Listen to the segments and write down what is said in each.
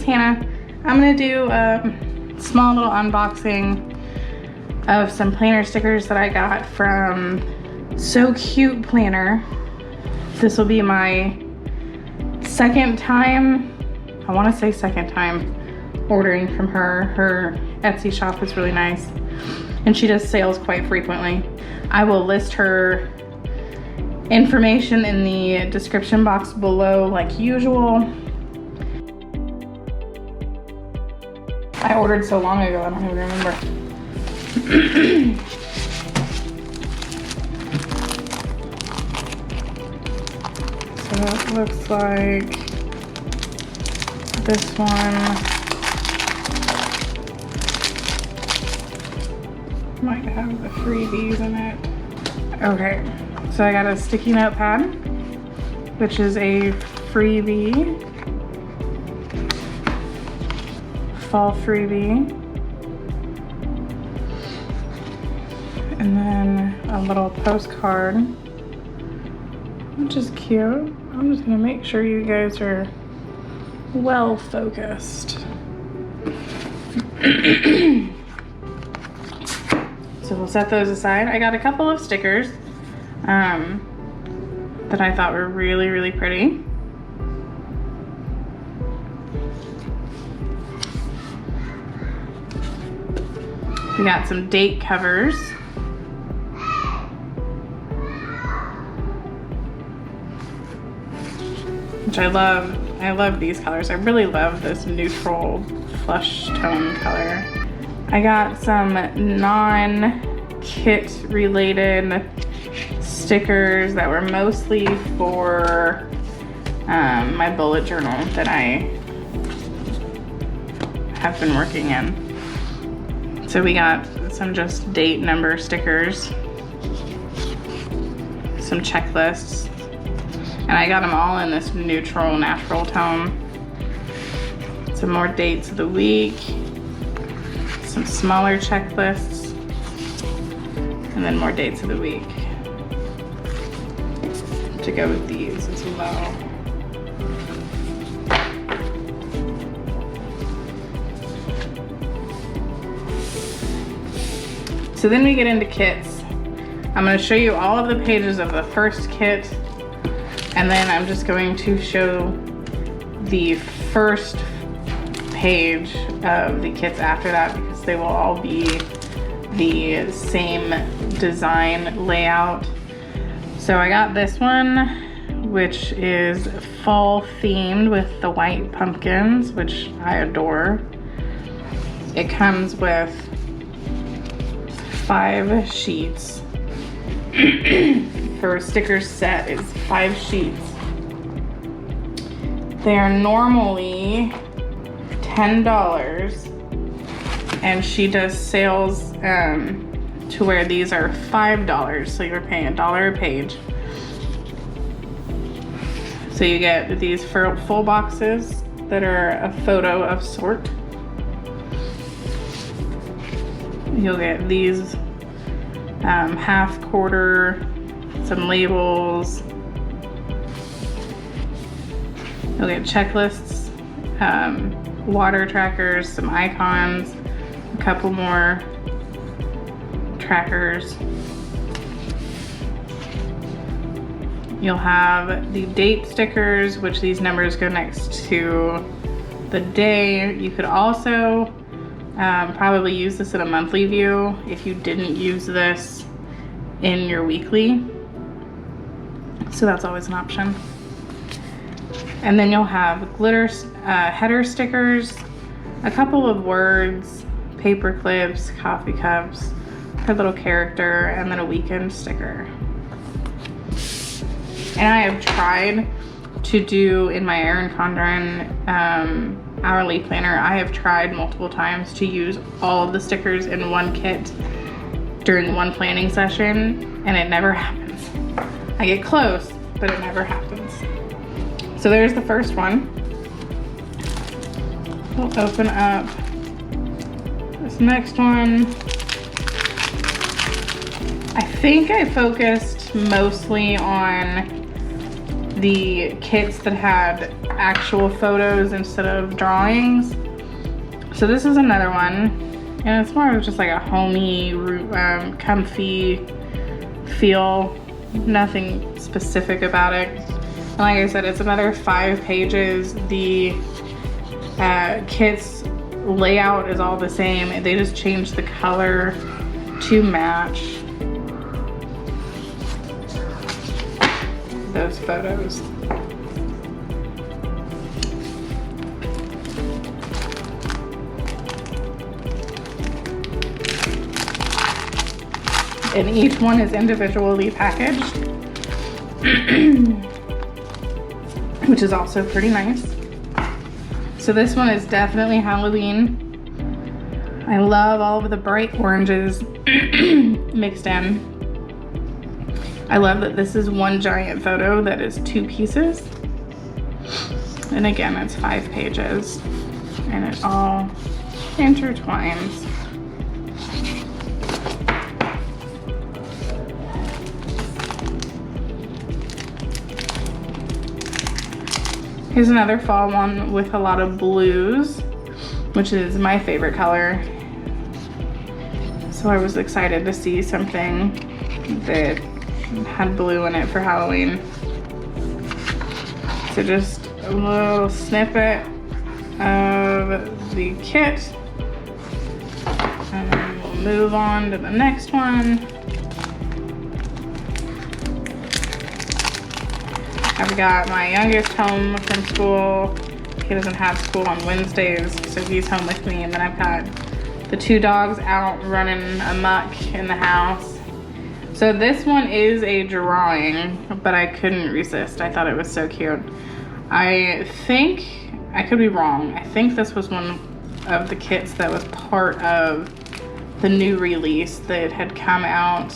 Hannah. I'm gonna do a small little unboxing of some planner stickers that I got from So Cute Planner. This will be my second time, I wanna say second time, ordering from her. Her Etsy shop is really nice, and she does sales quite frequently. I will list her information in the description box below like usual. I ordered so long ago, I don't even remember. So it looks like this one might have the freebies in it. Okay, so I got a sticky notepad, which is a freebie, fall freebie. And then a little postcard, which is cute. I'm just gonna make sure you guys are well focused. So we'll set those aside. I got a couple of stickers that I thought were really, really pretty. We got some date covers. Which I love. I love these colors. I really love this neutral flush tone color. I got some non-kit related stickers that were mostly for my bullet journal that I have been working in. So we got some just date number stickers, some checklists, and I got them all in this neutral, natural tone. Some more dates of the week, some smaller checklists, and then more dates of the week to go with these as well. So then we get into kits. I'm going to show you all of the pages of the first kit, and then I'm just going to show the first page of the kits after that, because they will all be the same design layout. So I got this one, which is fall themed with the white pumpkins, which I adore. It comes with 5 sheets. For a sticker set, it's 5 sheets. They are normally $10, and she does sales to where these are $5, so you're paying $1 a page. So you get these full boxes that are a photo of sort. You'll get these half, quarter, some labels. You'll get checklists, water trackers, some icons, a couple more trackers. You'll have the date stickers, which these numbers go next to the day. You could also probably use this in a monthly view if you didn't use this in your weekly. So that's always an option. And then you'll have glitter header stickers, a couple of words, paper clips, coffee cups, a little character, and then a weekend sticker. And I have tried to do in my Erin Condren hourly planner, I have tried multiple times to use all of the stickers in one kit during one planning session, and it never happens. I get close, but it never happens. So there's the first one. We'll open up this next one. I think I focused mostly on the kits that had actual photos instead of drawings. So this is another one, and it's more of just like a homey, comfy feel. Nothing specific about it. And like I said, it's another 5 pages. The kit's layout is all the same. They just changed the color to match those photos. And each one is individually packaged, which is also pretty nice. So this one is definitely Halloween. I love all of the bright oranges mixed in. I love that this is one giant photo that is 2 pieces. And again, it's 5 pages and it all intertwines. Here's another fall one with a lot of blues, which is my favorite color. So I was excited to see something that had blue in it for Halloween. So just a little snippet of the kit. And then we'll move on to the next one. I've got my youngest home from school. He doesn't have school on Wednesdays, so he's home with me. And then I've got the 2 dogs out running amok in the house. So this one is a drawing, but I couldn't resist. I thought it was so cute. I think, I could be wrong, I think this was one of the kits that was part of the new release that had come out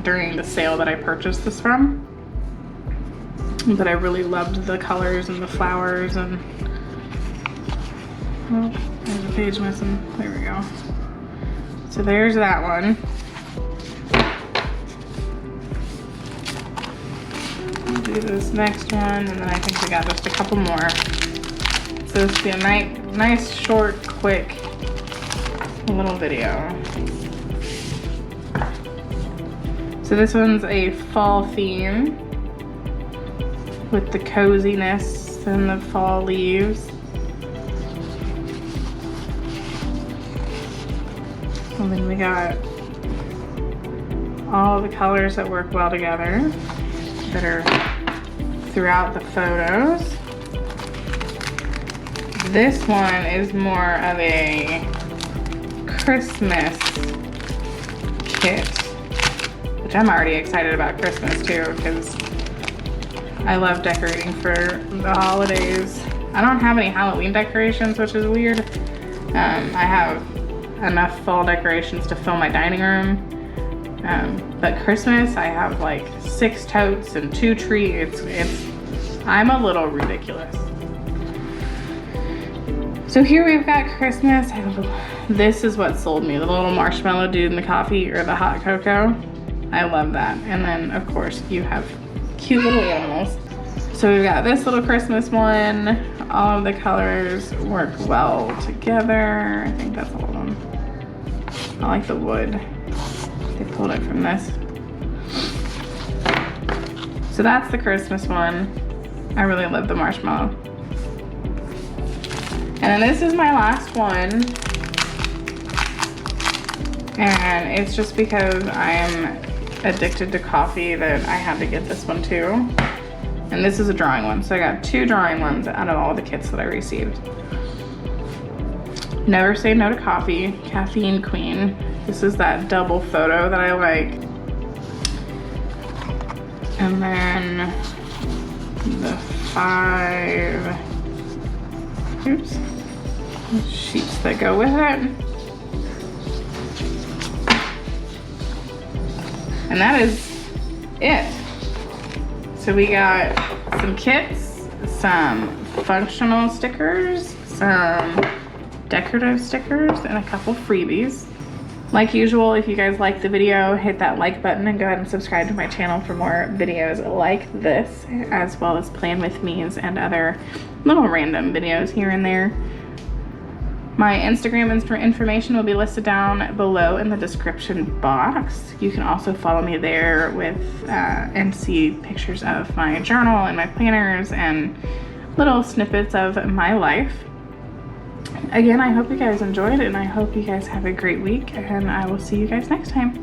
during the sale that I purchased this from. But I really loved the colors and the flowers and, oh, there's a page missing. There we go. So there's that one. I'll do this next one, and then I think we got just a couple more. So this will be a nice, short, quick little video. So this one's a fall theme, with the coziness and the fall leaves. And then we got all the colors that work well together that are throughout the photos. This one is more of a Christmas kit, which I'm already excited about Christmas too, because I love decorating for the holidays. I don't have any Halloween decorations, which is weird. I have enough fall decorations to fill my dining room. But Christmas, I have like 6 totes and 2 trees. I'm a little ridiculous. So here we've got Christmas. This is what sold me, the little marshmallow dude in the coffee or the hot cocoa. I love that. And then of course you have cute little animals. So we've got this little Christmas one. All of the colors work well together. I think that's all of them. I like the wood. They pulled it from this. So that's the Christmas one. I really love the marshmallow. And then this is my last one. And it's just because I'm addicted to coffee that I had to get this one too. And this is a drawing one. So I got 2 drawing ones out of all the kits that I received. Never say no to coffee, Caffeine Queen. This is that double photo that I like. And then the 5 sheets that go with it. And that is it. So we got some kits, some functional stickers, some decorative stickers, and a couple freebies. Like usual, if you guys like the video, hit that like button and go ahead and subscribe to my channel for more videos like this, as well as plan with me's and other little random videos here and there. My Instagram information will be listed down below in the description box. You can also follow me there with and see pictures of my journal and my planners and little snippets of my life. Again, I hope you guys enjoyed, and I hope you guys have a great week, and I will see you guys next time.